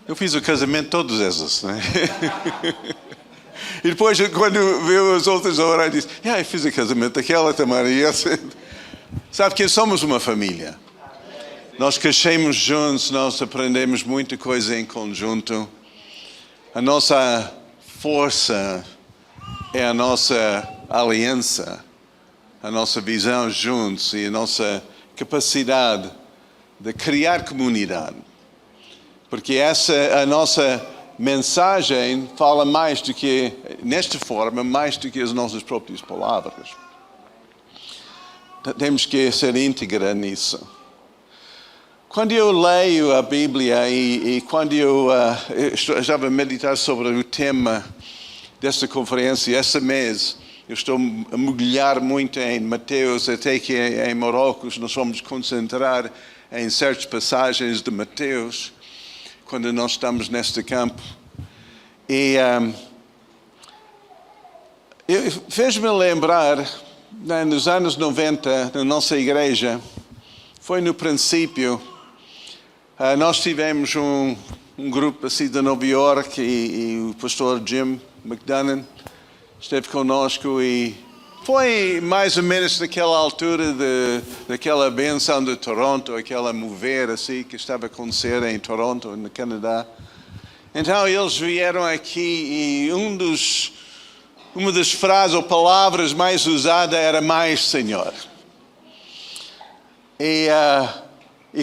Eu fiz o casamento todos esses, né? E depois, quando viu as outras horas, disse, eu fiz o casamento daquela também. Sabe que somos uma família. Nós crescemos juntos, nós aprendemos muita coisa em conjunto. A nossa força é a nossa aliança, a nossa visão juntos e a nossa capacidade de criar comunidade. Porque a nossa mensagem fala mais do que, nesta forma, mais do que as nossas próprias palavras. Temos que ser íntegra nisso. Quando eu leio a Bíblia e quando eu estava a meditar sobre o tema desta conferência, esse mês, eu estou a mergulhar muito em Mateus, até que em Marrocos nós vamos concentrar em certas passagens de Mateus, quando nós estamos neste campo. E fez-me lembrar, nos anos 90, na nossa igreja, foi no princípio, nós tivemos um grupo assim de Nova York e o pastor Jim McDonough esteve conosco e foi mais ou menos naquela altura daquela benção de Toronto, aquela mover assim que estava a acontecer em Toronto, no Canadá. Então eles vieram aqui e uma das frases ou palavras mais usadas era mais Senhor. E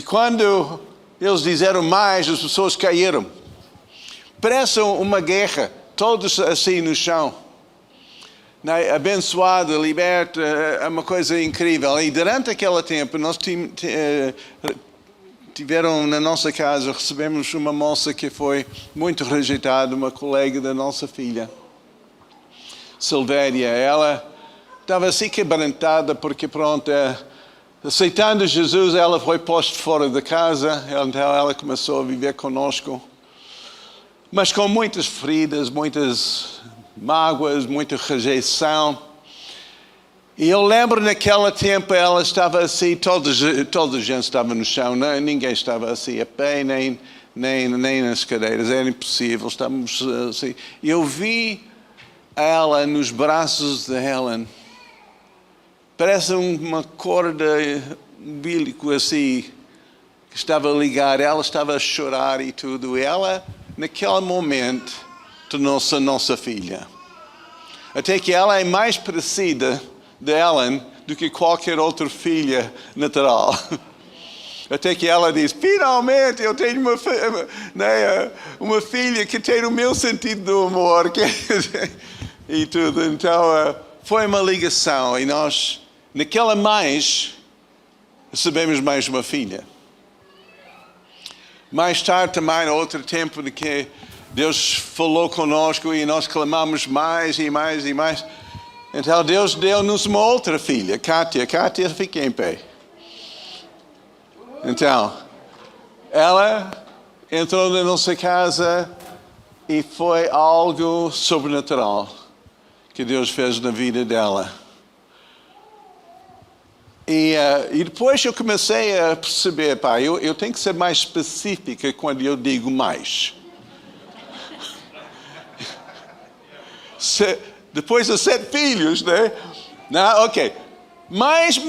quando eles disseram mais, as pessoas caíram. Parece uma guerra, todos assim no chão. Abençoado, liberto, é uma coisa incrível. E durante aquele tempo, nós tiveram na nossa casa, recebemos uma moça que foi muito rejeitada, uma colega da nossa filha, Silvéria. Ela estava assim quebrantada porque, pronto, aceitando Jesus, ela foi posta fora da casa, então ela começou a viver conosco, mas com muitas feridas, muitas mágoas, muita rejeição. E eu lembro naquele tempo ela estava assim, toda a gente estava no chão, ninguém estava assim a pé, nem nas cadeiras, era impossível, estávamos assim. E eu vi ela nos braços de Helen, parece uma corda umbilical assim, que estava a ligar, ela estava a chorar e tudo, e ela, naquele momento, tornou-se a nossa filha. Até que ela é mais parecida de Ellen do que qualquer outra filha natural. Até que ela diz, finalmente eu tenho uma filha que tem o meu sentido do humor. E tudo. Então, foi uma ligação. E nós, naquela mais, recebemos mais uma filha. Mais tarde também, outro tempo de que Deus falou conosco e nós clamamos mais e mais e mais. Então Deus deu-nos uma outra filha, Kátia. Kátia fica em pé. Então, ela entrou na nossa casa e foi algo sobrenatural que Deus fez na vida dela. E depois eu comecei a perceber, eu tenho que ser mais específica quando eu digo mais. Depois de 7 filhos, né? Não, ok. Mas,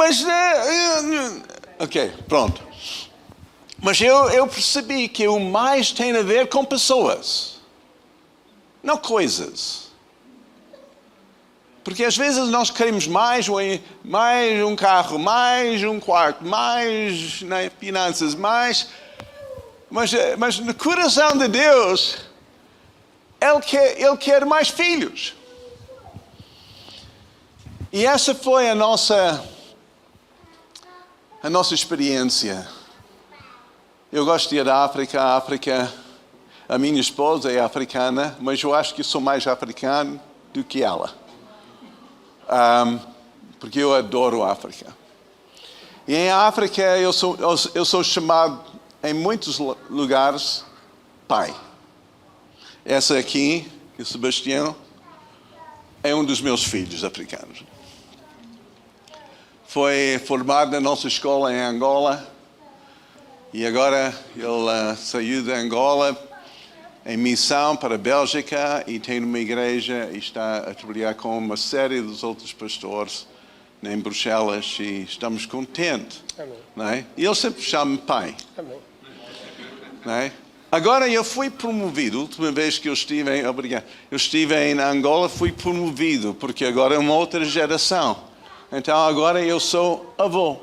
ok, pronto. Mas eu percebi que o mais tem a ver com pessoas, não coisas. Porque às vezes nós queremos mais um carro, mais um quarto, mais finanças, mais... Mas no coração de Deus, Ele quer mais filhos. E essa foi a nossa experiência. Eu gosto de ir à África. A África, a minha esposa é africana, mas eu acho que sou mais africano do que ela. Porque eu adoro a África. E em África eu sou chamado em muitos lugares pai. Essa aqui, o Sebastião, é um dos meus filhos africanos. Foi formado na nossa escola em Angola e agora ele saiu de Angola em missão para a Bélgica e tem uma igreja e está a trabalhar com uma série dos outros pastores em Bruxelas e estamos contentes. Não é? E ele sempre chama-me pai. Amém. Não é? Agora eu fui promovido, a última vez que eu estive em Angola, fui promovido, porque agora é uma outra geração. Então agora eu sou avô.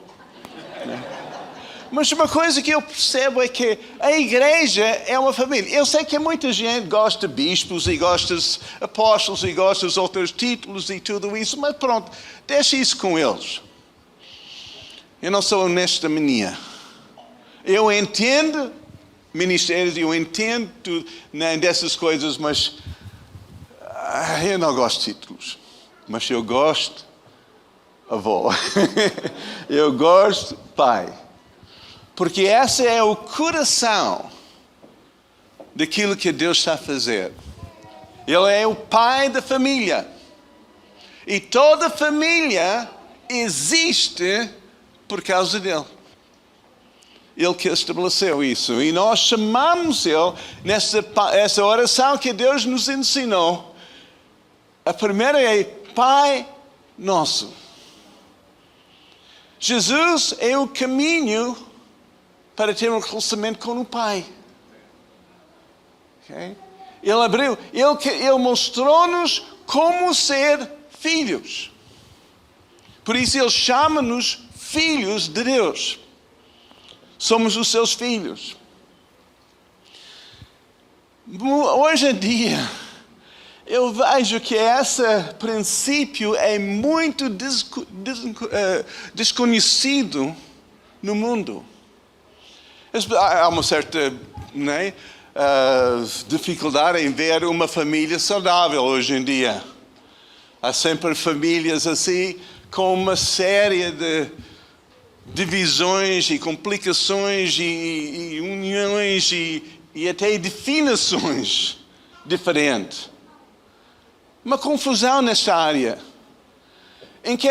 Mas uma coisa que eu percebo é que a igreja é uma família. Eu sei que muita gente gosta de bispos e gosta de apóstolos e gosta dos outros títulos e tudo isso, mas pronto, deixa isso com eles. Eu não sou nesta mania. Eu entendo ministérios, eu entendo tudo, dessas coisas, mas eu não gosto de títulos. Mas eu gosto avô. Eu gosto pai. Porque esse é o coração daquilo que Deus está a fazer. Ele é o pai da família. E toda família existe por causa dele. Ele que estabeleceu isso. E nós chamamos ele, nessa oração que Deus nos ensinou. A primeira é Pai Nosso. Jesus é o caminho para ter um relacionamento com o Pai. Okay? Ele abriu, ele mostrou-nos como ser filhos. Por isso ele chama-nos filhos de Deus. Somos os seus filhos. Hoje em dia, eu vejo que esse princípio é muito desconhecido no mundo. Há uma certa dificuldade em ver uma família saudável hoje em dia. Há sempre famílias assim, com uma série de divisões e complicações e uniões e até definições diferentes. Uma confusão nesta área, em que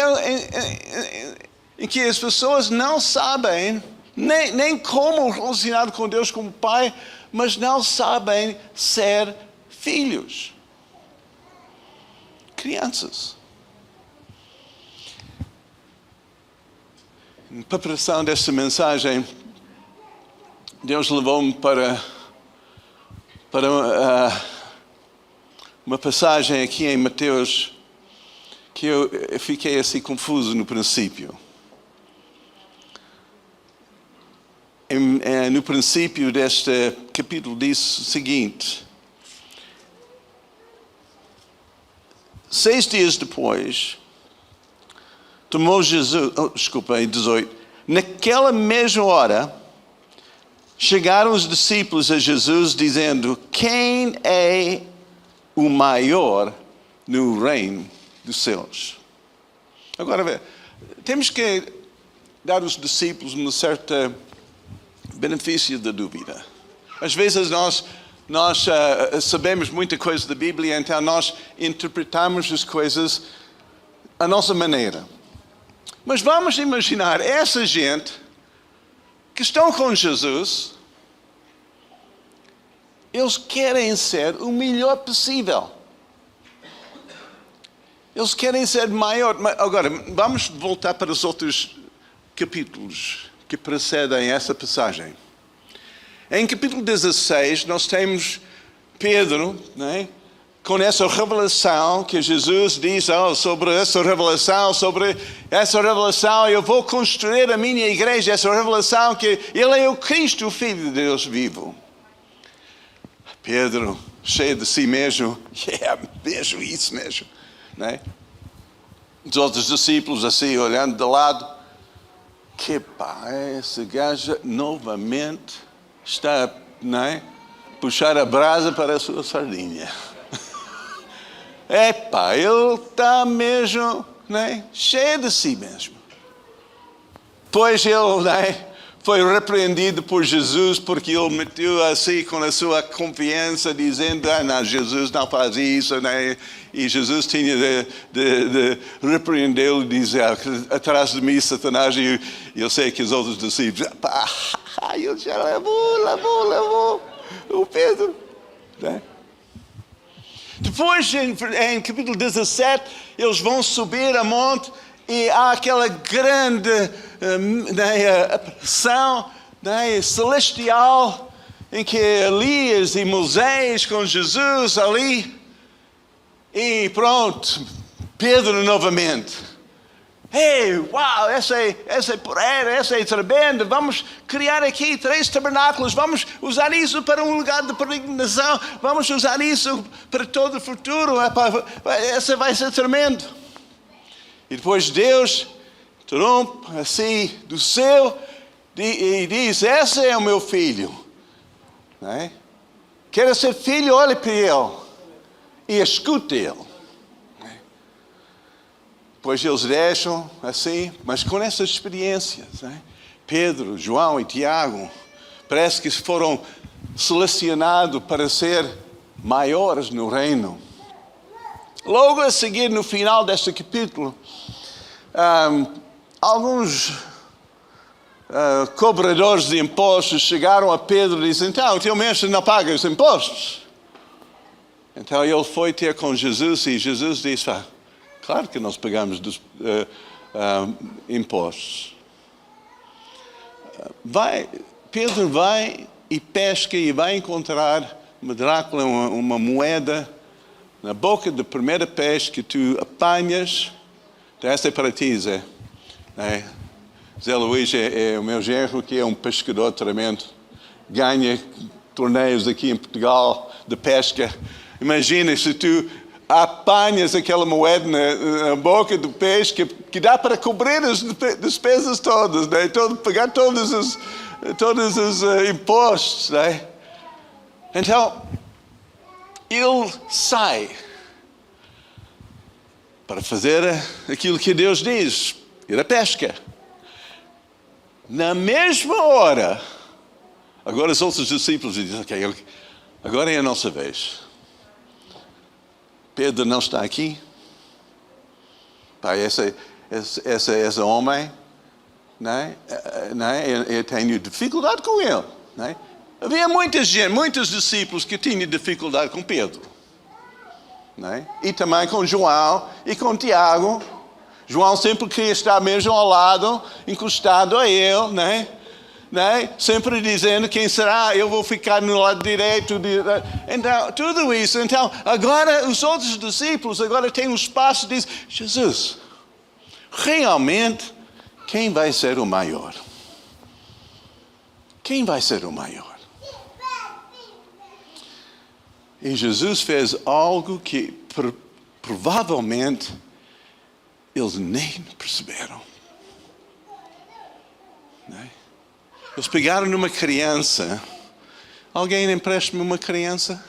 as pessoas não sabem nem como relacionar com Deus como Pai, mas não sabem ser filhos. Crianças. Em preparação desta mensagem, Deus levou-me para uma passagem aqui em Mateus que eu fiquei assim confuso no princípio. No princípio deste capítulo diz o seguinte: 6 dias depois, tomou Jesus, 18, naquela mesma hora, chegaram os discípulos a Jesus dizendo: quem é o maior no reino dos céus? Agora, temos que dar aos discípulos um certo benefício da dúvida. Às vezes nós sabemos muita coisa da Bíblia, então nós interpretamos as coisas à nossa maneira. Mas vamos imaginar essa gente que estão com Jesus, eles querem ser o melhor possível. Eles querem ser maior. Agora, vamos voltar para os outros capítulos que precedem essa passagem. Em capítulo 16, nós temos Pedro, né, com essa revelação que Jesus diz: sobre essa revelação eu vou construir a minha igreja, essa revelação que Ele é o Cristo, o Filho de Deus vivo. Pedro, cheio de si mesmo, mesmo isso mesmo. Né? Os outros discípulos assim, olhando de lado, que pá, esse gajo novamente está a puxar a brasa para a sua sardinha. Ele está mesmo cheio de si mesmo. Pois ele foi repreendido por Jesus porque ele meteu assim com a sua confiança, dizendo: não, Jesus não faz isso. E Jesus tinha de repreendê-lo e dizer: atrás de mim, Satanás. E eu sei que os outros discípulos, ele já levou o Pedro. Né? Depois, em capítulo 17, eles vão subir a monte e há aquela grande aparição celestial em que Elias e Moisés com Jesus ali. E pronto, Pedro novamente. Ei, uau, essa é porreira, essa é tremenda. Vamos criar aqui 3 tabernáculos. Vamos usar isso para um lugar de peregrinação. Vamos usar isso para todo o futuro. Essa vai ser tremendo. E depois Deus interrompe assim do céu e diz: esse é o meu filho. Né? Quer ser filho? Olhe para ele e escute ele. Depois eles deixam assim, mas com essas experiências, né? Pedro, João e Tiago, parece que foram selecionados para ser maiores no reino. Logo a seguir, no final deste capítulo, alguns cobradores de impostos chegaram a Pedro e disseram: então, o teu mestre não paga os impostos. Então ele foi ter com Jesus e Jesus disse: claro que nós pagamos dos impostos. Pedro vai e pesca e vai encontrar uma dracma, uma moeda, na boca da primeira peixe que tu apanhas. Então essa é para ti, Zé. Zé Luís é o meu genro, que é um pescador tremendo. Ganha torneios aqui em Portugal de pesca. Imagina se tu apanhas aquela moeda na boca do peixe que dá para cobrir as despesas todas, né? Pagar todos os impostos. Né? Então, ele sai para fazer aquilo que Deus diz, ir à pesca. Na mesma hora, agora os outros discípulos dizem: ok, agora é a nossa vez. Pedro não está aqui. Esse homem, né? Eu tenho dificuldade com ele. Né? Havia muitos discípulos que tinham dificuldade com Pedro. Né? E também com João e com Tiago. João sempre queria estar mesmo ao lado, encostado a ele, né? Sempre dizendo: quem será? Eu vou ficar no lado direito. Então, tudo isso. Então, agora os outros discípulos agora têm um espaço e dizem: Jesus, realmente, quem vai ser o maior? Quem vai ser o maior? E Jesus fez algo que provavelmente eles nem perceberam. Né? Eles pegaram numa criança. Alguém empresta-me uma criança?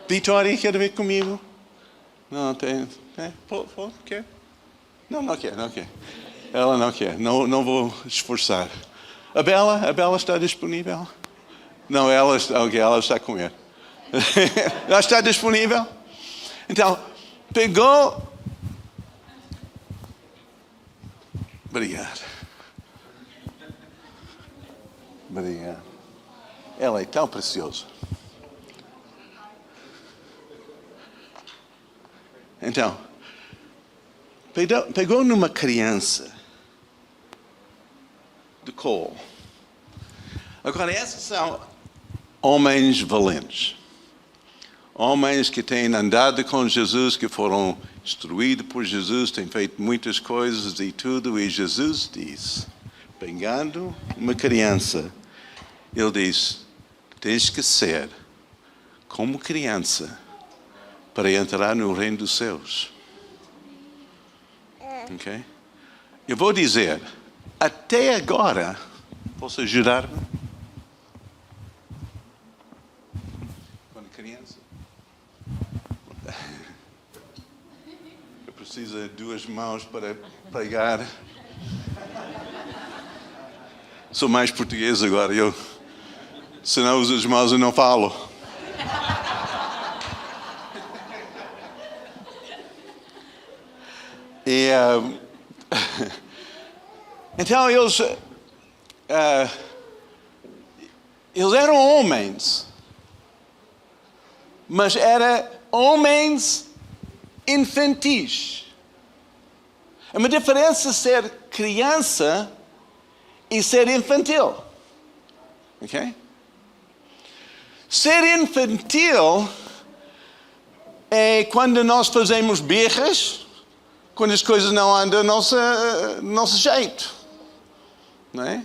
Vitória, quer ver comigo? Não, tem. Quer? Não quer. Ela não quer. Não vou esforçar. A Bela está disponível? Não, ela está com ele. Ela está disponível? Então, pegou. Obrigado. Ela é tão preciosa. Então, pegou numa criança de colo. Agora, esses são homens valentes. Homens que têm andado com Jesus, que foram instruídos por Jesus, têm feito muitas coisas e tudo. E Jesus diz, pegando uma criança, ele diz: tens que ser como criança para entrar no reino dos céus. Ok? Eu vou dizer, até agora, posso ajudar-me? Quando criança? Eu preciso de 2 mãos para pegar. Sou mais português agora, se não uso as mãos eu não falo. E, então eles eram homens, mas eram homens infantis. É uma diferença ser criança e ser infantil. Ok? Ser infantil é quando nós fazemos birras, quando as coisas não andam do nosso jeito. Não é?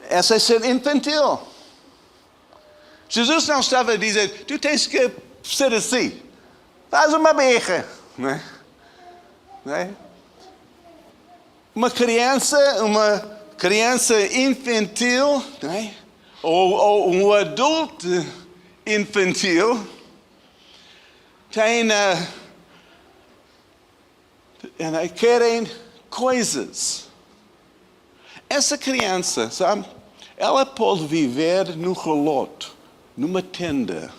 Essa é ser infantil. Jesus não estava a dizer, tu tens que ser assim. Faz uma birra. Não é? Não é? Uma criança infantil, não é? ou um adulto infantil, querem coisas. Essa criança, sabe? Ela pode viver num relote, numa tenda.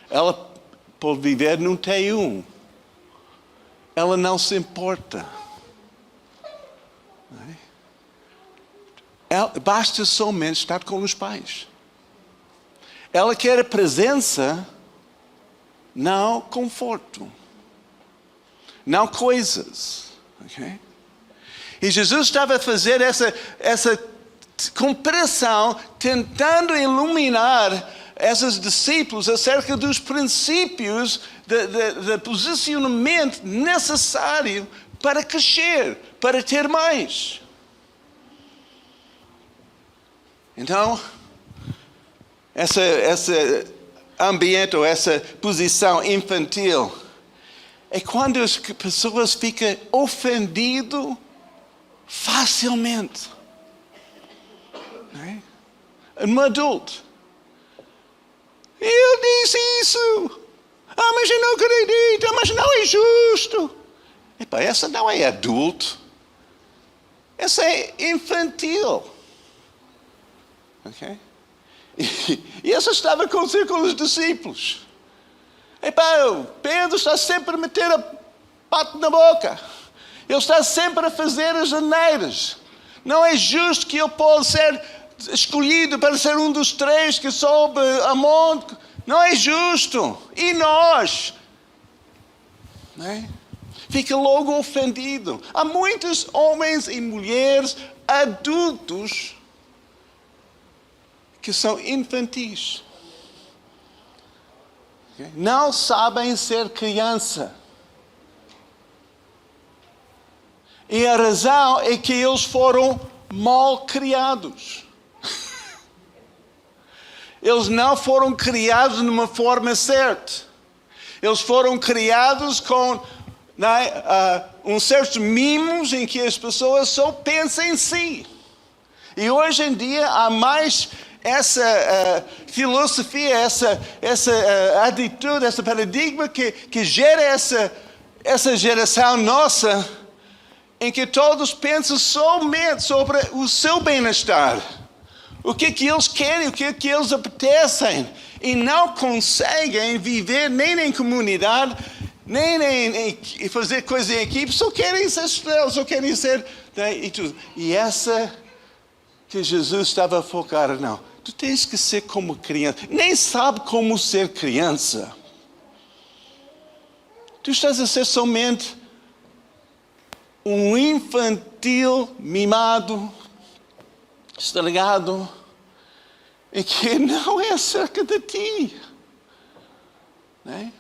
Ela pode viver num T1. Ela não se importa. Basta somente estar com os pais. Ela quer a presença, não conforto. Não coisas. Okay? E Jesus estava a fazer essa comparação, tentando iluminar esses discípulos acerca dos princípios de posicionamento necessário para crescer, para ter mais. Então, esse ambiente ou essa posição infantil é quando as pessoas ficam ofendidas facilmente. Um adulto. Eu disse isso. Mas eu não acredito, mas não é justo. Essa não é adulto. Essa é infantil. Ok? E isso estava a acontecer com os discípulos. Pedro está sempre a meter a pata na boca. Ele está sempre a fazer as asneiras. Não é justo que ele possa ser escolhido para ser um dos 3 que sobe a monte. Não é justo. E nós? Não é? Fica logo ofendido. Há muitos homens e mulheres adultos que são infantis. Okay? Não sabem ser criança. E a razão é que eles foram mal criados. Eles não foram criados de uma forma certa. Eles foram criados com um certo mimos em que as pessoas só pensam em si. E hoje em dia há mais essa filosofia, essa atitude, esse paradigma que gera essa geração nossa, em que todos pensam somente sobre o seu bem-estar. O que eles querem, o que eles apetecem. E não conseguem viver nem em comunidade, nem em fazer coisas em equipe. Só querem ser estrelas, só querem ser... E tudo. E essa que Jesus estava a focar, não. Tu tens que ser como criança. Nem sabe como ser criança. Tu estás a ser somente um infantil mimado, estragado, e que não é acerca de ti. Né?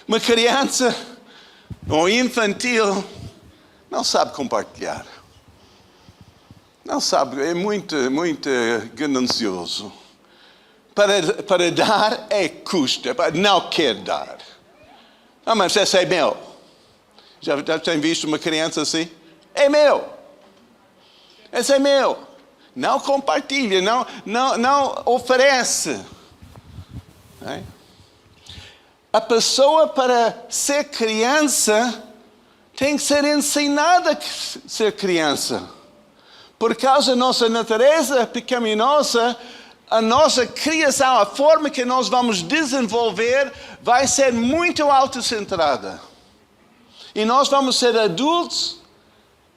Uma criança ou infantil não sabe compartilhar. Não sabe, é muito ganancioso. Para dar é custa, não quer dar. Mas esse é meu. Já tem visto uma criança assim? É meu. Esse é meu. Não compartilha, não oferece. É? A pessoa para ser criança tem que ser ensinada a ser criança. Por causa da nossa natureza pecaminosa, a nossa criação, a forma que nós vamos desenvolver vai ser muito autocentrada. E nós vamos ser adultos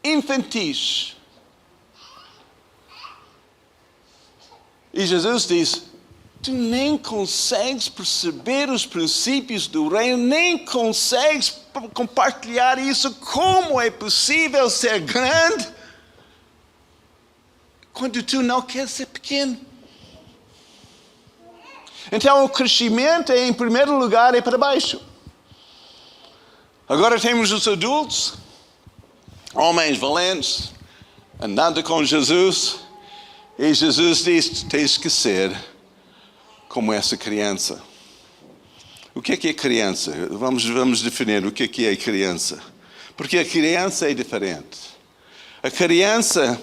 infantis. E Jesus diz, tu nem consegues perceber os princípios do reino, nem consegues compartilhar isso. Como é possível ser grande quando tu não queres ser pequeno? Então o crescimento em primeiro lugar é para baixo. Agora temos os adultos, homens valentes, andando com Jesus, e Jesus diz, tens que ser como essa criança. O que é criança? Vamos definir o que é criança. Porque a criança é diferente. A criança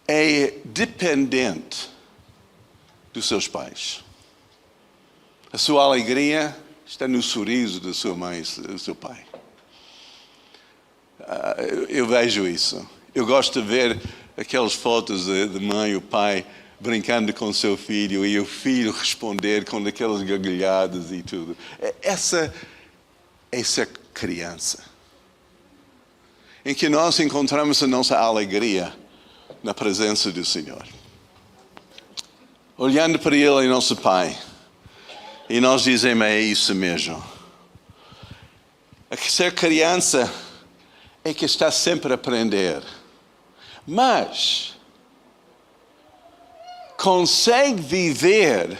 é dependente dos seus pais. A sua alegria está no sorriso da sua mãe e do seu pai. Eu vejo isso. Eu gosto de ver aquelas fotos de mãe e o pai brincando com o seu filho e o filho responder com aquelas gargalhadas e tudo. Essa é ser criança. Em que nós encontramos a nossa alegria na presença do Senhor. Olhando para Ele, é nosso Pai. E nós dizemos, é isso mesmo. Ser criança é que está sempre a aprender. Mas consegue viver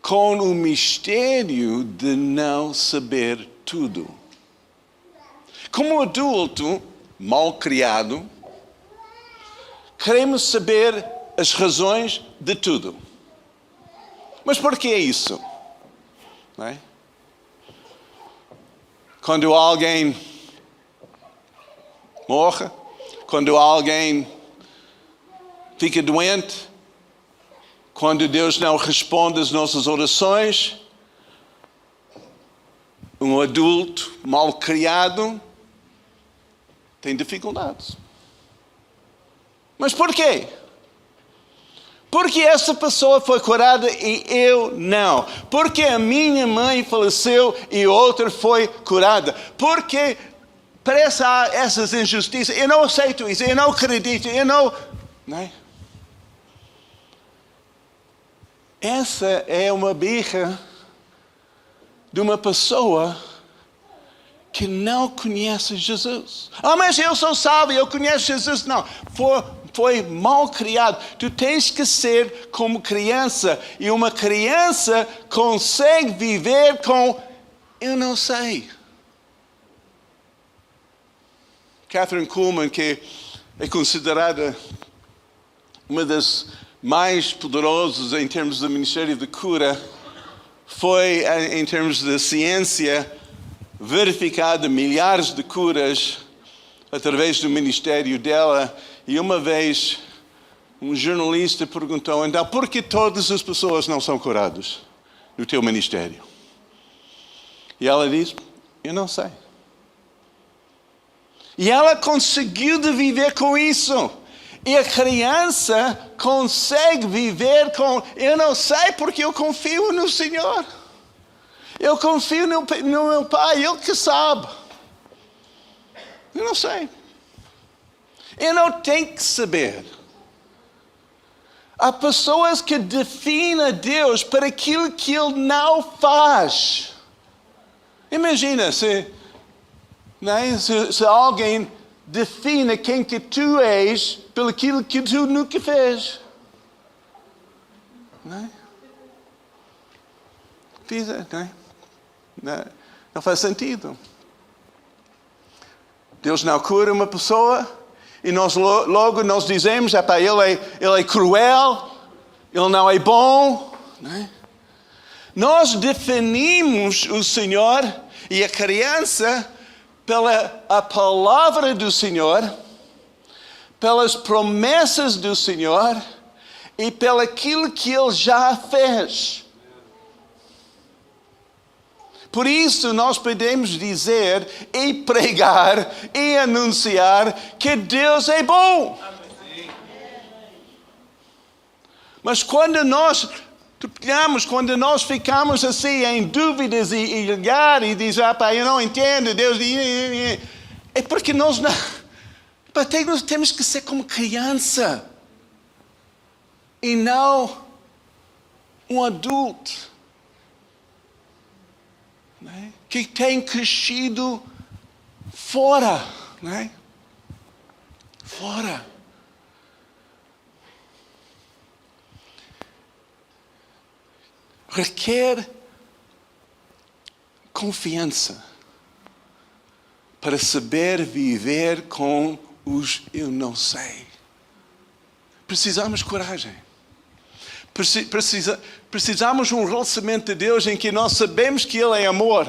com o mistério de não saber tudo. Como adulto, mal criado, queremos saber as razões de tudo. Mas por que isso? Não é? Quando alguém morre, quando alguém fica doente, quando Deus não responde às nossas orações, um adulto mal criado tem dificuldades. Mas por quê? Porque essa pessoa foi curada e eu não. Porque a minha mãe faleceu e outra foi curada. Porque parece essas injustiças. Eu não aceito isso, eu não acredito, eu não... Não é? Essa é uma birra de uma pessoa que não conhece Jesus. Mas eu sou salvo, eu conheço Jesus. Não, foi mal criado. Tu tens que ser como criança. E uma criança consegue viver com, eu não sei. Catherine Kuhlman, que é considerada uma das mais poderosas em termos do Ministério de Cura, foi, em termos de ciência, verificada milhares de curas através do ministério dela. E uma vez, um jornalista perguntou, então, por que todas as pessoas não são curadas no teu ministério? E ela disse, eu não sei. E ela conseguiu de viver com isso. E a criança consegue viver com, eu não sei porque eu confio no Senhor. Eu confio no meu Pai, Ele que sabe. Eu não sei. Eu não tenho que saber. Há pessoas que definem Deus para aquilo que Ele não faz. Imagina se alguém define quem que tu és pelo aquilo que tu nunca fez. Não é? Não faz sentido. Deus não cura uma pessoa e nós logo nós dizemos, ele é cruel, ele não é bom. Não é? Nós definimos o Senhor e a criança pela a palavra do Senhor, pelas promessas do Senhor e pelo aquilo que Ele já fez. Por isso nós podemos dizer e pregar e anunciar que Deus é bom. Mas quando nós ficamos assim em dúvidas e olhar e dizer, eu não entendo, Deus... É porque nós não... Temos que ser como criança. e não um adulto, né? Que tem crescido fora, né? Fora. Requer confiança para saber viver com os eu não sei. Precisamos de coragem. Precisamos de um relacionamento de Deus em que nós sabemos que Ele é amor.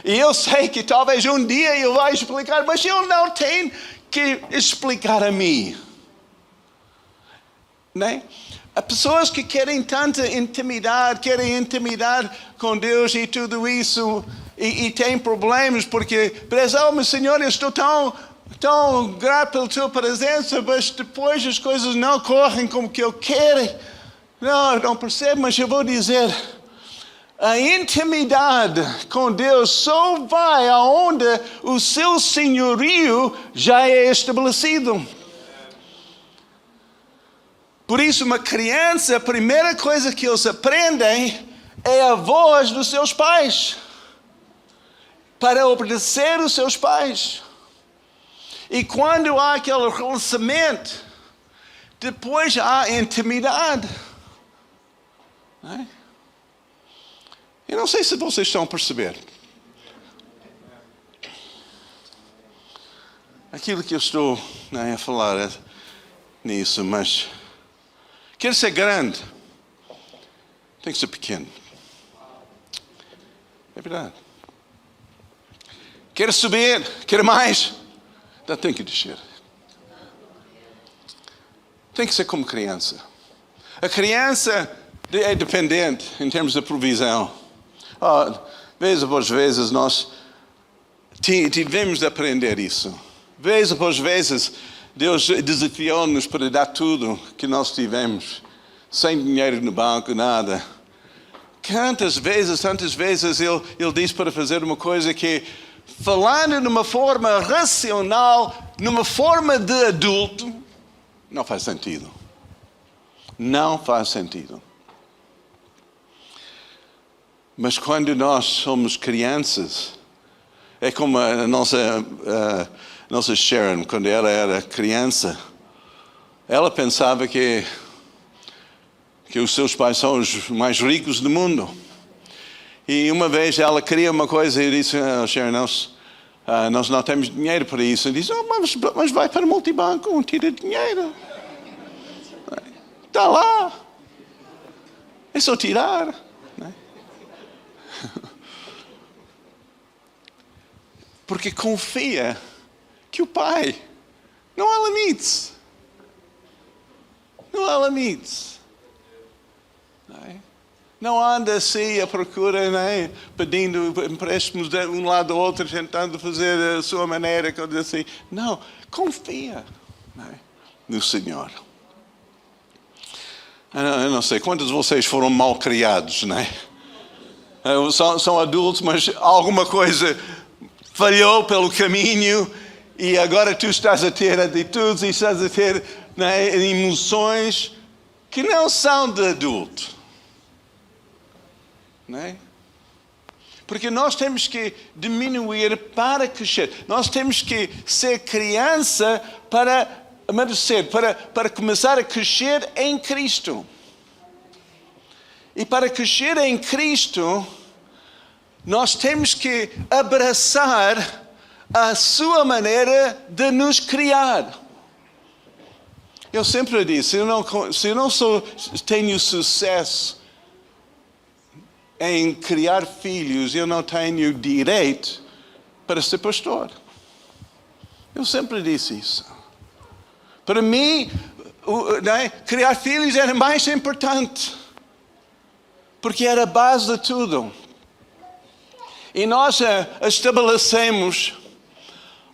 E eu sei que talvez um dia Ele vai explicar, mas Ele não tem que explicar a mim. Né? Há pessoas que querem tanta intimidade, querem intimidar com Deus e tudo isso, e têm problemas, porque parece, meu Senhor, eu estou tão grato pela tua presença, mas depois as coisas não correm como que eu quero. Não percebo, mas eu vou dizer, a intimidade com Deus só vai aonde o seu senhorio já é estabelecido. Por isso, uma criança, a primeira coisa que eles aprendem é a voz dos seus pais, para obedecer os seus pais. E quando há aquele relacionamento, depois há intimidade. Eu não sei se vocês estão a perceber. Aquilo que eu estou a falar nisso, mas quer ser grande, tem que ser pequeno. É verdade. Quer subir, quer mais, então tem que descer. Tem que ser como criança. A criança é dependente em termos de provisão. Vez após vezes nós tivemos de aprender isso. Vez após vezes Deus desafiou-nos para dar tudo que nós tivemos, sem dinheiro no banco, nada. Tantas vezes Ele diz para fazer uma coisa que, falando numa forma racional, numa forma de adulto, não faz sentido. Não faz sentido. Mas quando nós somos crianças, é como a nossa Sharon, quando ela era criança, ela pensava que os seus pais são os mais ricos do mundo. E uma vez ela queria uma coisa e disse, Sharon, nós não temos dinheiro para isso. E disse, mas vai para o multibanco, tira dinheiro. Está lá. É só tirar. Porque confia que o pai não há limites. Não há limites. Não anda assim à procura, pedindo empréstimos de um lado ao outro, tentando fazer a sua maneira. Assim. Não, confia no Senhor. Eu não sei quantos de vocês foram mal criados, São adultos, mas alguma coisa falhou pelo caminho e agora tu estás a ter atitudes e estás a ter emoções que não são de adulto. Porque nós temos que diminuir para crescer. Nós temos que ser criança para amadurecer, para começar a crescer em Cristo. E para crescer em Cristo, nós temos que abraçar a sua maneira de nos criar. Eu sempre disse, se eu não tenho sucesso em criar filhos, eu não tenho direito para ser pastor. Eu sempre disse isso. Para mim, criar filhos era mais importante, porque era a base de tudo. E nós estabelecemos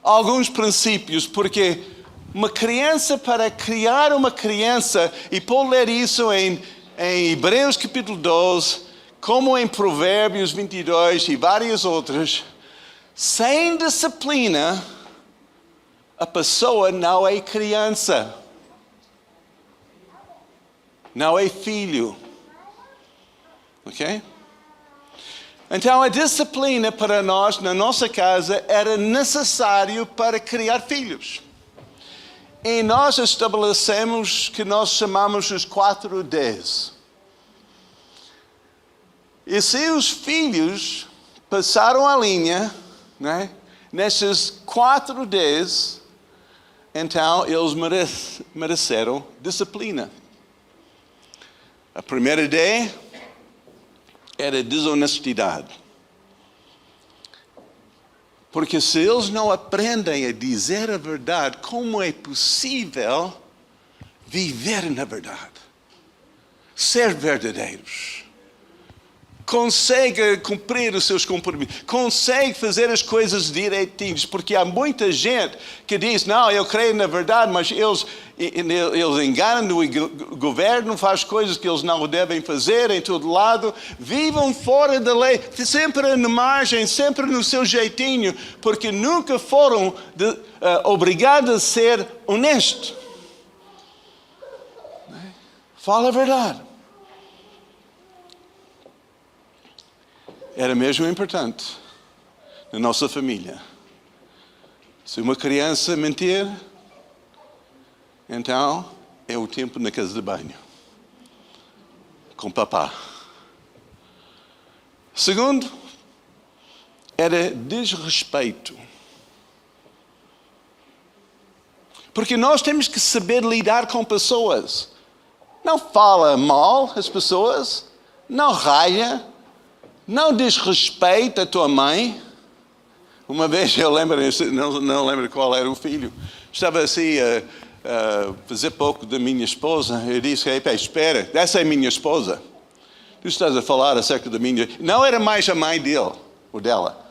alguns princípios, porque uma criança, para criar uma criança, e pode ler isso em Hebreus capítulo 12, como em Provérbios 22 e várias outras, sem disciplina, a pessoa não é criança. não é filho. Ok? Então a disciplina para nós, na nossa casa, era necessário para criar filhos. E nós estabelecemos que nós chamamos os 4 Ds. E se os filhos passaram a linha, né, nesses 4 Ds, então eles mereceram disciplina. A primeira D era desonestidade. Porque se eles não aprendem a dizer a verdade, como é possível viver na verdade? Ser verdadeiros. Consegue cumprir os seus compromissos. Consegue fazer as coisas direitinhas. Porque há muita gente que diz, não, eu creio na verdade, mas eles enganam o governo, faz coisas que eles não devem fazer em todo lado, vivam fora da lei, sempre na margem, sempre no seu jeitinho, porque nunca foram obrigados a ser honestos. Fala a verdade. Era mesmo importante na nossa família. Se uma criança mentir, então é o tempo na casa de banho, com papá. Segundo, era desrespeito. Porque nós temos que saber lidar com pessoas. Não fala mal as pessoas, não raia, não desrespeita a tua mãe. Uma vez eu lembro, não lembro qual era o filho, estava assim a fazer pouco da minha esposa. Eu disse, espera, essa é minha esposa. Tu estás a falar acerca da minha... Não era mais a mãe dele, ou dela.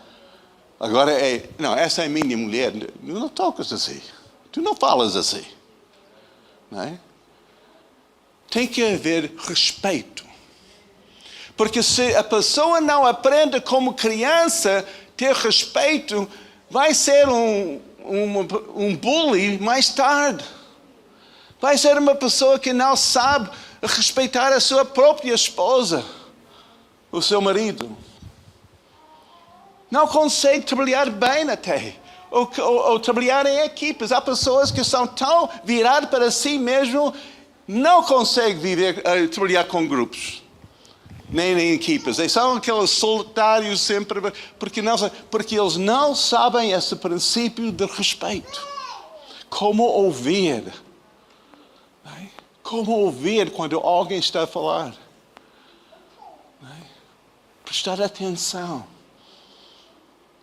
Agora não, essa é a minha mulher. Não tocas assim. Tu não falas assim. Não é? Tem que haver respeito. Porque se a pessoa não aprende como criança ter respeito, vai ser um bully mais tarde. Vai ser uma pessoa que não sabe respeitar a sua própria esposa, o seu marido. Não consegue trabalhar bem até. Ou trabalhar em equipes. Há pessoas que são tão viradas para si mesmo, não conseguem trabalhar com grupos. Nem em equipas. Eles são aqueles solitários sempre, porque eles não sabem esse princípio de respeito. Como ouvir. Como ouvir quando alguém está a falar. Prestar atenção.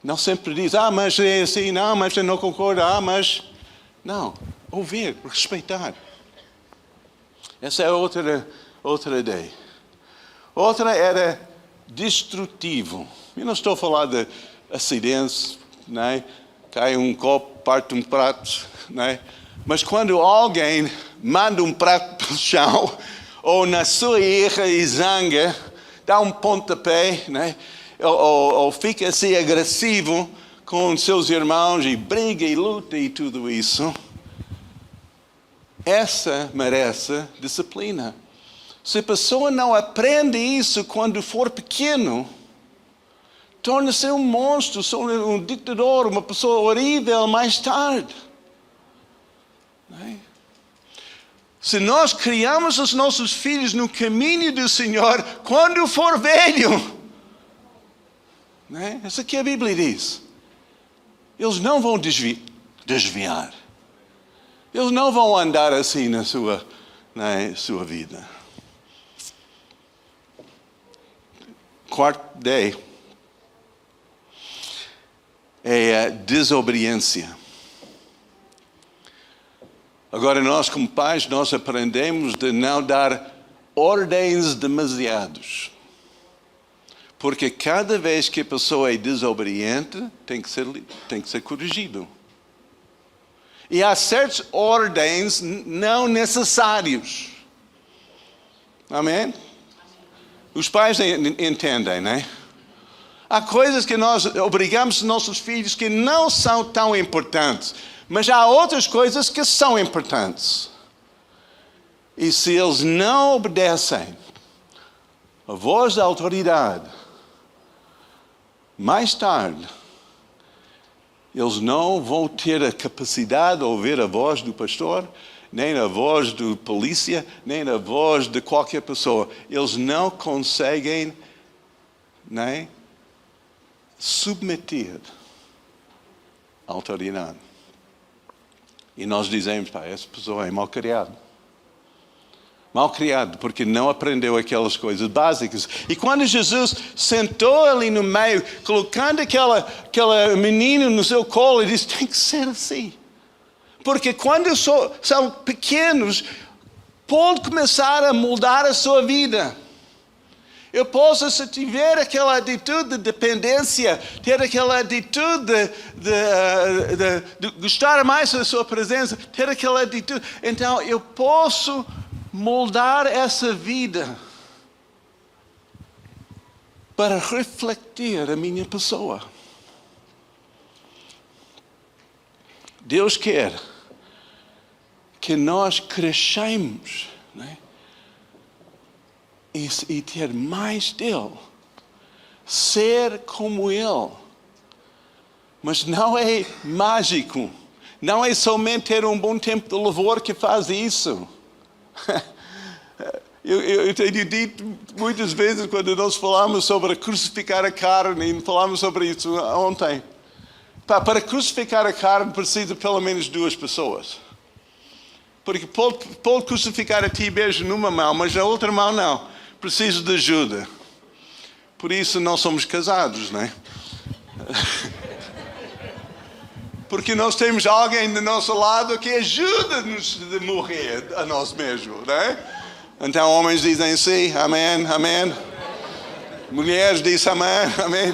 Não sempre diz, mas é assim, não, mas eu não concordo, mas... Não, ouvir, respeitar. Essa é outra ideia. Outra era destrutivo. Eu não estou a falar de acidentes, né? Cai um copo, parte um prato, né? Mas quando alguém manda um prato para o chão, ou na sua ira e zanga, dá um pontapé, né? Ou fica assim agressivo com seus irmãos e briga e luta e tudo isso, essa merece disciplina. Se a pessoa não aprende isso quando for pequeno, torna-se um monstro, um ditador, uma pessoa horrível mais tarde. Se nós criamos os nossos filhos no caminho do Senhor, quando for velho, isso aqui a Bíblia diz, eles não vão desviar. Eles não vão andar assim na sua vida. Quarto D é a desobediência. Agora nós como pais, nós aprendemos de não dar ordens demasiados. Porque cada vez que a pessoa é desobediente, tem que ser corrigido. E há certas ordens não necessárias. Amém? Os pais entendem, né? Há coisas que nós obrigamos nossos filhos que não são tão importantes. Mas há outras coisas que são importantes. E se eles não obedecem a voz da autoridade, mais tarde, eles não vão ter a capacidade de ouvir a voz do pastor, nem a voz do polícia, nem a voz de qualquer pessoa. Eles não conseguem nem submeter a autoridade. E nós dizemos, essa pessoa é mal criada. Mal criado, porque não aprendeu aquelas coisas básicas. E quando Jesus sentou ali no meio, colocando aquela menina no seu colo, ele disse, tem que ser assim. Porque quando são pequenos, pode começar a moldar a sua vida. Eu posso, se tiver aquela atitude de dependência, ter aquela atitude de gostar mais da sua presença, ter aquela atitude, então eu posso moldar essa vida para refletir a minha pessoa. Deus quer que nós cresçamos, né? E ter mais dele, ser como ele. Mas não é mágico, não é somente ter um bom tempo de louvor que faz isso. Eu tenho dito muitas vezes quando nós falamos sobre crucificar a carne, e falamos sobre isso ontem. Para crucificar a carne precisa pelo menos 2 pessoas. Porque pode crucificar a ti beijo numa mão, mas na outra mão não. Preciso de ajuda. Por isso não somos casados, não é? Porque nós temos alguém do nosso lado que ajuda-nos a morrer a nós mesmos, não é? Então homens dizem sim, amém, amém. Mulheres dizem amém, amém.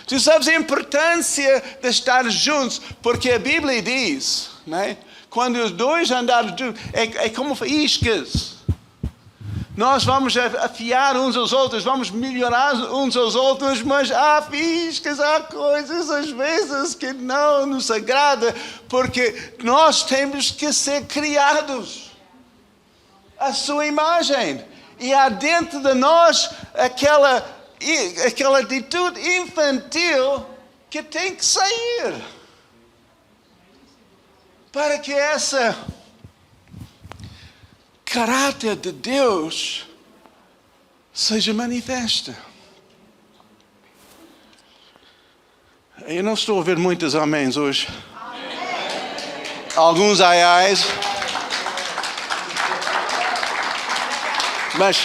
Tu sabes a importância de estar juntos, porque a Bíblia diz, não é? Quando os dois andarem juntos, é como iscas. Nós vamos afiar uns aos outros, vamos melhorar uns aos outros, mas há iscas, há coisas às vezes que não nos agrada, porque nós temos que ser criados à sua imagem. E há dentro de nós aquela atitude infantil que tem que sair para que essa caráter de Deus seja manifesta. Eu não estou a ver muitos améns hoje. Amém. Alguns aiais. Mas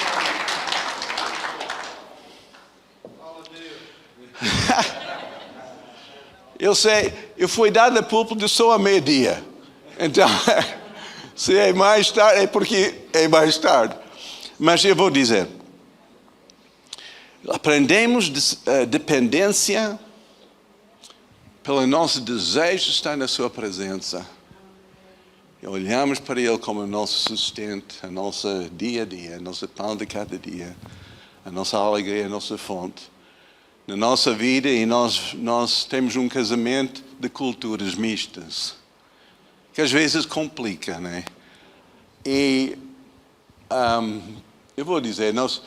eu sei, eu fui dado a púlpito só a meio-dia. Então, se é mais tarde, é porque é mais tarde. Mas eu vou dizer, aprendemos dependência pelo nosso desejo de estar na sua presença. E olhamos para Ele como o nosso sustento, a nossa dia a dia, a nossa pão de cada dia, a nossa alegria, a nossa fonte. Na nossa vida, e nós temos um casamento de culturas mistas, que às vezes complica, né? E eu vou dizer, nós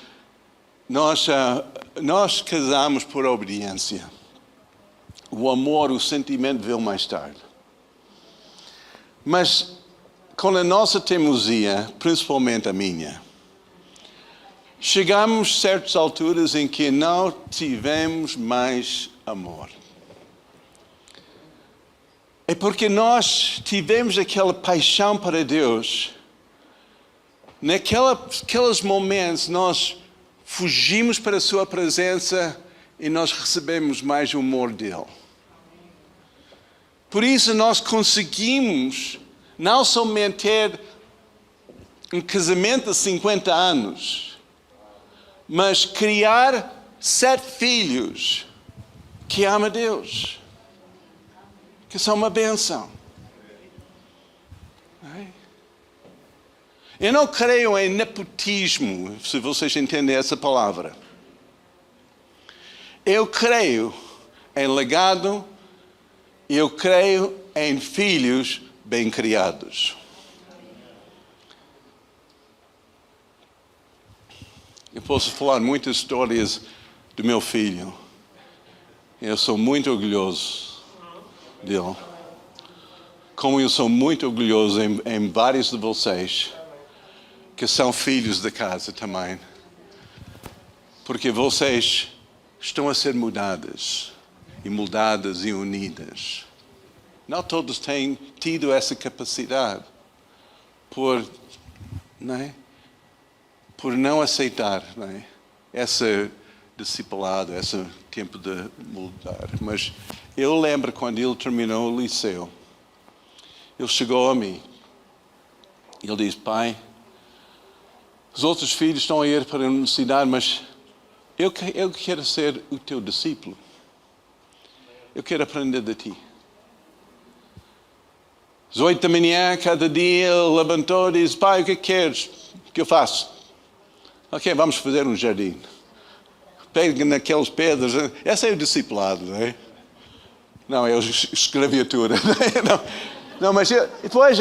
casamos por obediência. O amor, o sentimento veio mais tarde. Mas com a nossa teimosia, principalmente a minha, chegamos a certas alturas em que não tivemos mais amor. É porque nós tivemos aquela paixão para Deus. Naqueles momentos nós fugimos para a sua presença e nós recebemos mais o amor dele. Por isso nós conseguimos não somente ter um casamento de 50 anos, mas criar 7 filhos que amam Deus, que são uma bênção. Eu não creio em nepotismo, se vocês entendem essa palavra. Eu creio em legado, eu creio em filhos bem criados. Eu posso falar muitas histórias do meu filho. Eu sou muito orgulhoso dele. Como eu sou muito orgulhoso em vários de vocês, que são filhos da casa também. Porque vocês estão a ser mudadas e moldadas e unidas. Não todos têm tido essa capacidade por não aceitar, esse discipulado, esse tempo de mudar. Mas eu lembro quando ele terminou o liceu, ele chegou a mim. Ele disse: pai, os outros filhos estão a ir para a universidade, mas eu quero ser o teu discípulo. Eu quero aprender de ti. Às 8 da manhã, cada dia, ele levantou e disse: pai, o que queres que eu faça? Ok, vamos fazer um jardim. Pega naquelas pedras. Esse é o discipulado, não é? Não, é a escravatura. Não, mas depois,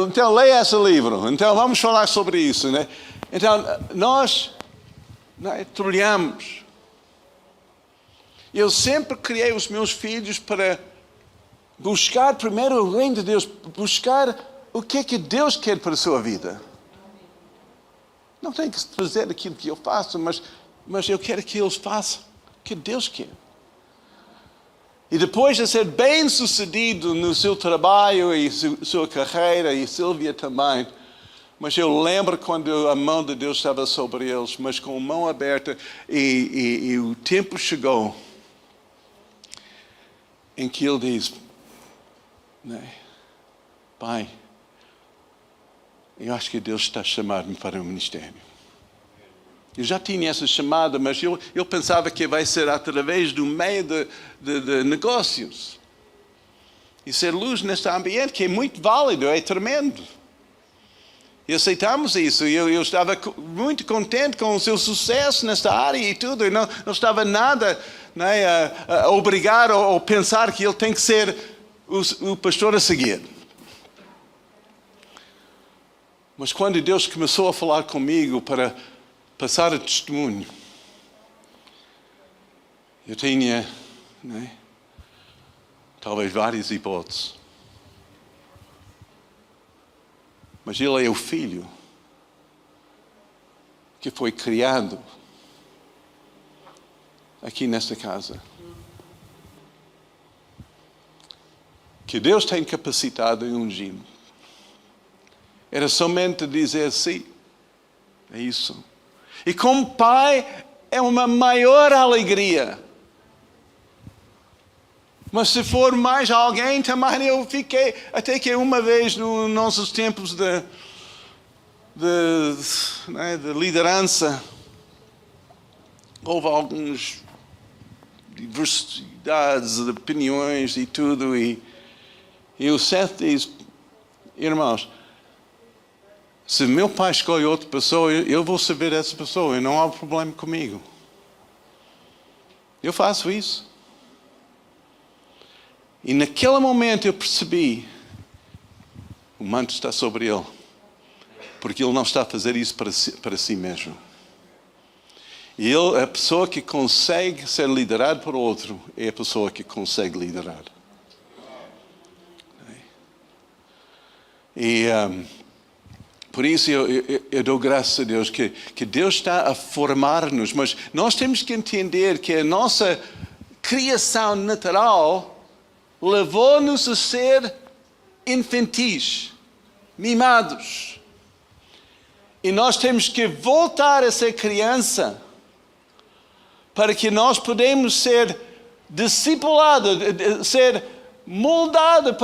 então leia esse livro. Então vamos falar sobre isso, né? Então nós trilhamos. Eu sempre criei os meus filhos para buscar primeiro o reino de Deus, buscar o que é que Deus quer para a sua vida. Não tem que fazer aquilo que eu faço, mas eu quero que eles façam o que Deus quer. E depois de ser bem sucedido no seu trabalho e sua carreira, e Silvia também, mas eu lembro quando a mão de Deus estava sobre eles, mas com a mão aberta, e o tempo chegou em que ele diz: pai, eu acho que Deus está a chamar-me para o ministério. Eu já tinha essa chamada, mas eu pensava que vai ser através do meio de negócios. E ser luz neste ambiente, que é muito válido, é tremendo. E aceitamos isso. Eu estava muito contente com o seu sucesso nesta área e tudo. E não estava nada a obrigar ou pensar que ele tem que ser o pastor a seguir. Mas quando Deus começou a falar comigo para passar o testemunho, eu tinha talvez várias hipóteses. Mas ele é o filho que foi criado aqui nesta casa. Que Deus tem capacitado e ungido. Era somente dizer sim. É isso. E como pai, é uma maior alegria. Mas se for mais alguém também, eu fiquei, até que uma vez nos nossos tempos de liderança, houve algumas diversidades de opiniões e tudo, e o Seth diz: irmãos, se meu pai escolhe outra pessoa, eu vou saber essa pessoa e não há problema comigo. Eu faço isso. E naquele momento eu percebi: o manto está sobre ele. Porque ele não está a fazer isso para si mesmo. E ele, a pessoa que consegue ser liderado por outro, é a pessoa que consegue liderar. E por isso eu dou graças a Deus que Deus está a formar-nos. Mas nós temos que entender que a nossa criação natural levou-nos a ser infantis, mimados. E nós temos que voltar a ser criança para que nós podemos ser discipulados, ser moldados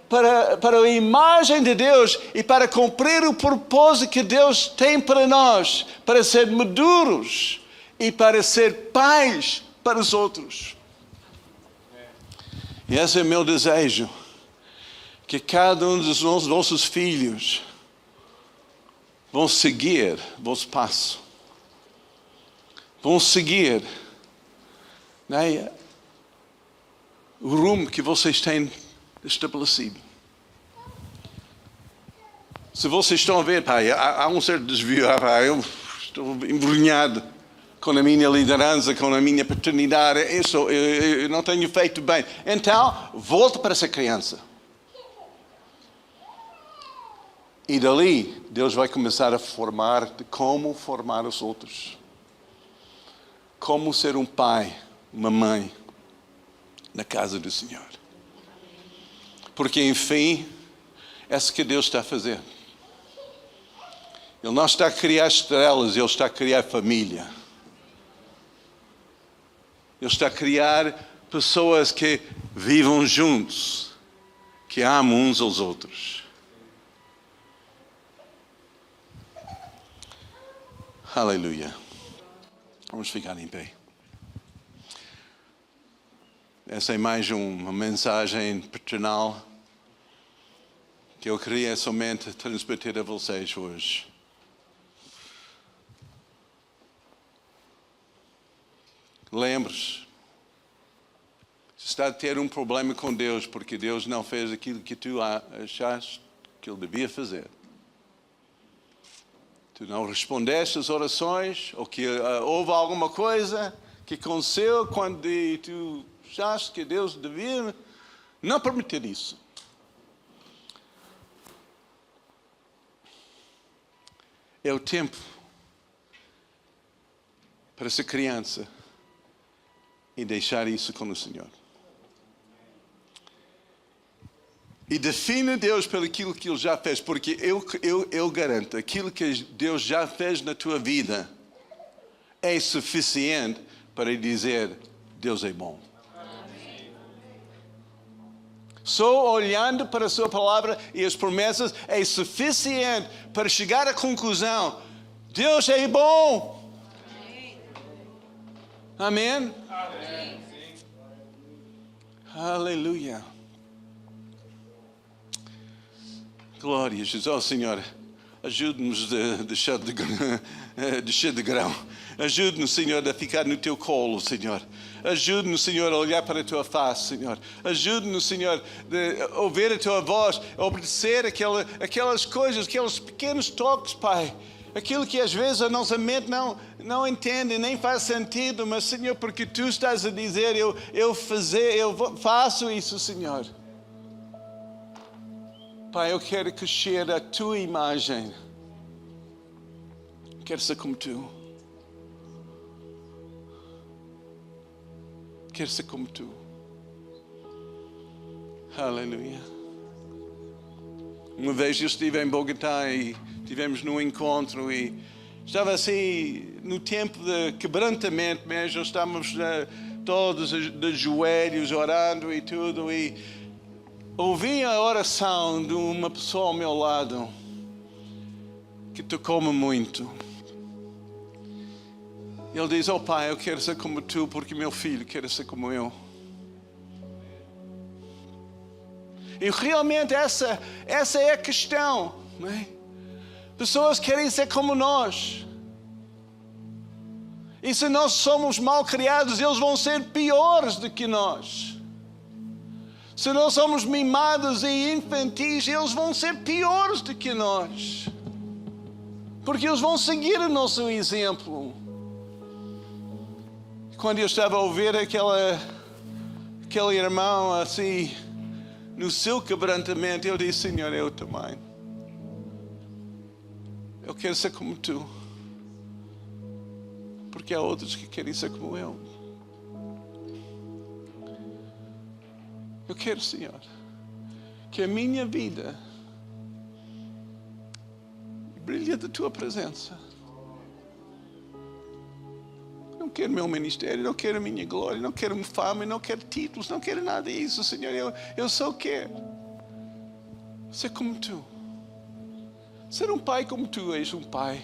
para a imagem de Deus e para cumprir o propósito que Deus tem para nós, para ser maduros e para ser pais para os outros. E esse é o meu desejo, que cada um dos nossos filhos vão seguir vosso passo. Vão seguir o rumo que vocês têm estabelecido. Se vocês estão a ver, pai, há um certo desvio, pai, estou embrulhado com a minha liderança, com a minha paternidade, eu não tenho feito bem. Então, volta para essa criança. E dali, Deus vai começar a formar de como formar os outros. Como ser um pai, uma mãe na casa do Senhor. Porque, enfim, é isso que Deus está a fazer. Ele não está a criar estrelas, Ele está a criar família. Ele está a criar pessoas que vivam juntos, que amam uns aos outros. Aleluia. Vamos ficar em pé. Essa é mais uma mensagem paternal que eu queria somente transmitir a vocês hoje. Lembre-se, se está a ter um problema com Deus porque Deus não fez aquilo que tu achaste que Ele devia fazer. Tu não respondeste às orações, ou que houve alguma coisa que aconteceu quando tu achaste que Deus devia não permitir isso. É o tempo para essa criança e deixar isso com o Senhor. E defina Deus pelo aquilo que Ele já fez, porque eu garanto, aquilo que Deus já fez na tua vida é suficiente para dizer, Deus é bom. Só olhando para a sua palavra e as promessas é suficiente para chegar à conclusão, Deus é bom. Amém? Amém. Aleluia. Glória a Jesus. Oh, Senhor, ajude-nos a deixar de grão. Ajude-nos, Senhor, a ficar no Teu colo, Senhor. Ajude-nos, Senhor, a olhar para a Tua face, Senhor. Ajude-nos, Senhor, a ouvir a Tua voz, a obedecer aquelas coisas, aqueles pequenos toques, Pai. Aquilo que às vezes a nossa mente não entende, nem faz sentido, mas, Senhor, porque Tu estás a dizer, eu faço isso, Senhor. Pai, eu quero crescer a Tua imagem. Quero ser como Tu. Quero ser como Tu. Aleluia. Uma vez eu estive em Bogotá e tivemos num encontro e estava assim, no tempo de quebrantamento mesmo, estávamos todos de joelhos orando e tudo, e ouvi a oração de uma pessoa ao meu lado que tocou-me muito. Ele diz, oh Pai, eu quero ser como Tu porque meu filho quer ser como eu. E realmente essa é a questão, não é? Pessoas querem ser como nós. E se nós somos mal criados, eles vão ser piores do que nós. Se nós somos mimados e infantis, eles vão ser piores do que nós. Porque eles vão seguir o nosso exemplo. Quando eu estava a ouvir aquele irmão assim, no seu quebrantamento, eu disse, Senhor, eu também. Eu quero ser como Tu. Porque há outros que querem ser como eu. Eu quero, Senhor, que a minha vida brilhe da Tua presença. Não quero meu ministério, não quero minha glória, não quero fama, não quero títulos, não quero nada disso, Senhor. Eu só quero ser como Tu. Ser um pai como Tu és um pai.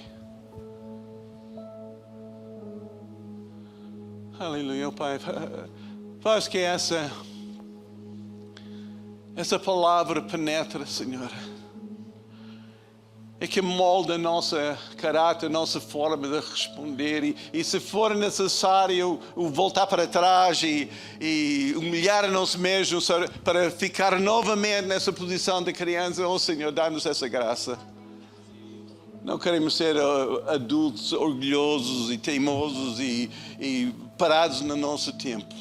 Aleluia, Pai. Faz que essa palavra penetre, Senhor. É que molda o nosso caráter, a nossa forma de responder. E se for necessário voltar para trás e humilhar a nós mesmos para ficar novamente nessa posição de criança, oh Senhor, dá-nos essa graça. Não queremos ser adultos orgulhosos e teimosos e parados no nosso tempo.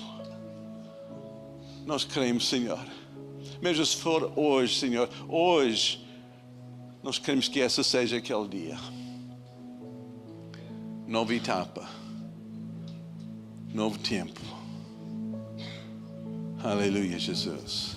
Nós queremos, Senhor. Mesmo se for hoje, Senhor, hoje nós queremos que esse seja aquele dia. Nova etapa. Novo tempo. Aleluia, Jesus.